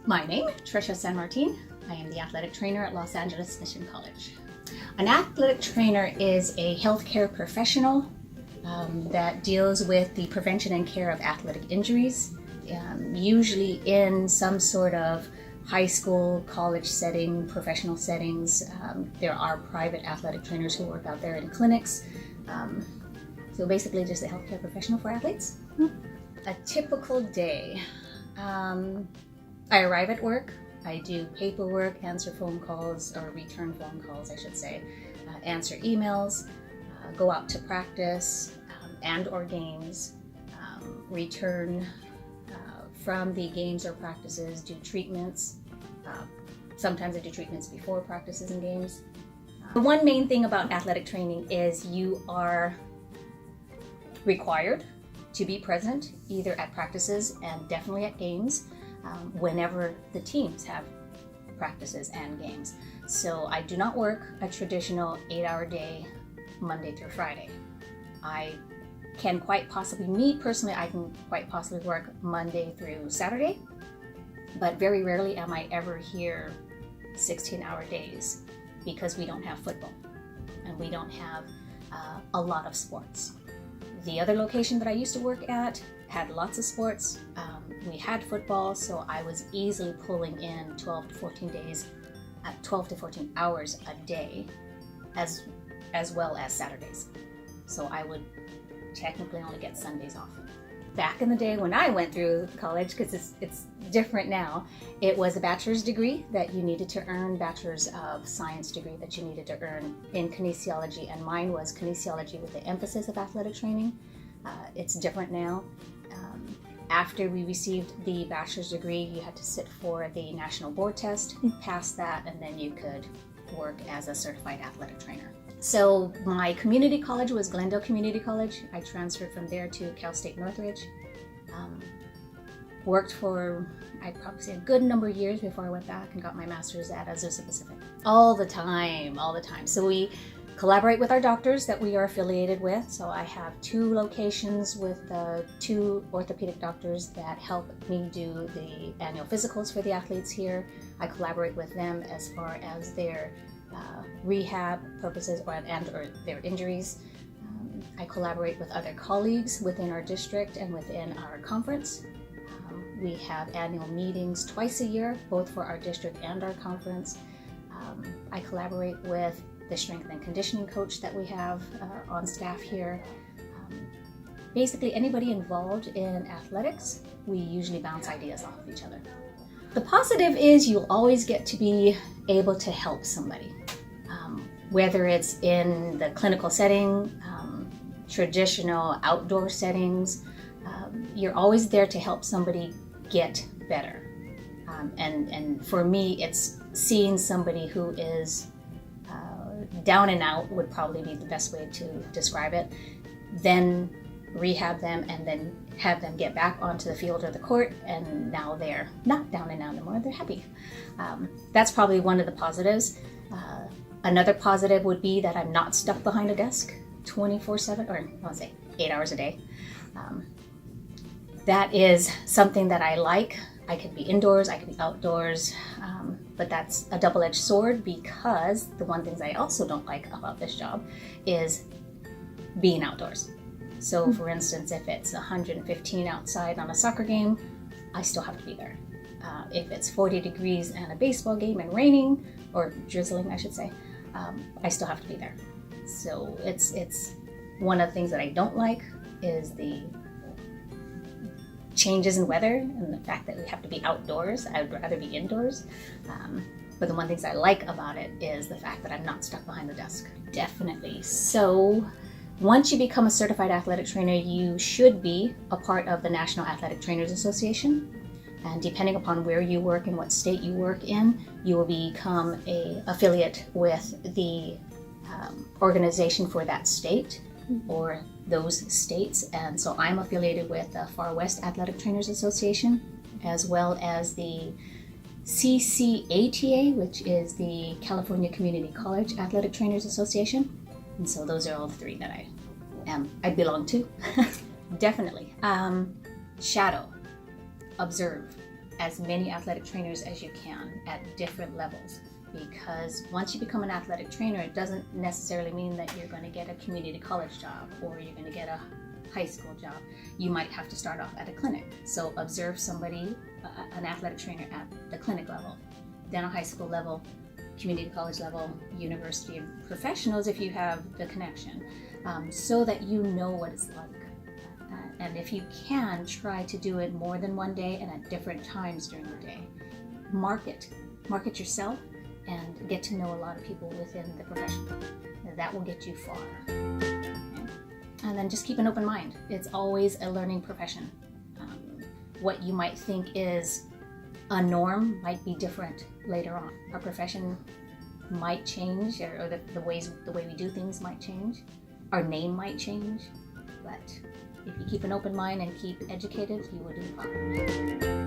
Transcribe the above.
My name, Tresha San-Martin. I am the athletic trainer at Los Angeles Mission College. An athletic trainer is a healthcare professional that deals with the prevention and care of athletic injuries, usually in some sort of high school, college setting, professional settings. There are private athletic trainers who work out there in clinics. So basically just a healthcare professional for athletes. A typical day. I arrive at work, I do paperwork, answer phone calls, or return phone calls, I should say, answer emails, go out to practice and or games, return from the games or practices, do treatments. Sometimes I do treatments before practices and games. The one main thing about athletic training is you are required to be present either at practices and definitely at games whenever the teams have practices and games. So I do not work a traditional 8-hour day Monday through Friday. I can quite possibly, me personally, I can quite possibly work Monday through Saturday, but very rarely am I ever here 16-hour days because we don't have football and we don't have a lot of sports. The other location that I used to work at had lots of sports. We had football, so I was easily pulling in 12 to 14 hours a day, as well as Saturdays. So I would technically only get Sundays off. Back in the day when I went through college, because it's different now, it was a bachelor's degree that you needed to earn, bachelor's of science degree that you needed to earn in kinesiology, and mine was kinesiology with the emphasis of athletic training. It's different now. After we received the bachelor's degree, you had to sit for the national board test, pass that, and then you could work as a certified athletic trainer. So my community college was Glendale Community College. I transferred from there to Cal State Northridge. Worked for, I'd probably say, a good number of years before I went back and got my master's at Azusa Pacific. All the time. So we collaborate with our doctors that we are affiliated with. So I have 2 locations with 2 orthopedic doctors that help me do the annual physicals for the athletes here. I collaborate with them as far as their rehab purposes or their injuries. I collaborate with other colleagues within our district and within our conference. We have annual meetings twice a year, both for our district and our conference. I collaborate with the strength and conditioning coach that we have on staff here. Basically, anybody involved in athletics, we usually bounce ideas off of each other. The positive is you'll always get to be able to help somebody, whether it's in the clinical setting, traditional outdoor settings. You're always there to help somebody get better. And for me, it's seeing somebody who is down and out would probably be the best way to describe it, then rehab them and then have them get back onto the field or the court, and now they're not down and out anymore, they're happy. That's probably one of the positives. Another positive would be that I'm not stuck behind a desk 24/7, or I want to say 8 hours a day. That is something that I like. I could be indoors, I could be outdoors, but that's a double-edged sword, because the one thing I also don't like about this job is being outdoors. So for instance, if it's 115 outside on a soccer game, I still have to be there. If it's 40 degrees and a baseball game and raining, or drizzling I should say, I still have to be there. So it's one of the things that I don't like is the changes in weather and the fact that we have to be outdoors. I would rather be indoors. But the one things I like about it is the fact that I'm not stuck behind the desk. Definitely. So once you become a certified athletic trainer, you should be a part of the National Athletic Trainers Association. And depending upon where you work and what state you work in, you will become an affiliate with the organization for that state or those states. And so I'm affiliated with the Far West Athletic Trainers Association, as well as the CCATA, which is the California Community College Athletic Trainers Association. And so those are all the 3 that I belong to. Definitely. Shadow, observe, as many athletic trainers as you can at different levels, because once you become an athletic trainer, it doesn't necessarily mean that you're going to get a community college job or you're going to get a high school job. You might have to start off at a clinic. So observe somebody, an athletic trainer at the clinic level, then a high school level, community college level, university, and professionals if you have the connection, so that you know what it's like. And if you can, try to do it more than one day and at different times during the day. Market yourself and get to know a lot of people within the profession. That will get you far. Okay? And then just keep an open mind. It's always a learning profession. What you might think is a norm might be different later on. Our profession might change, or the way we do things might change. Our name might change, but if you keep an open mind and keep educated, you will do fine.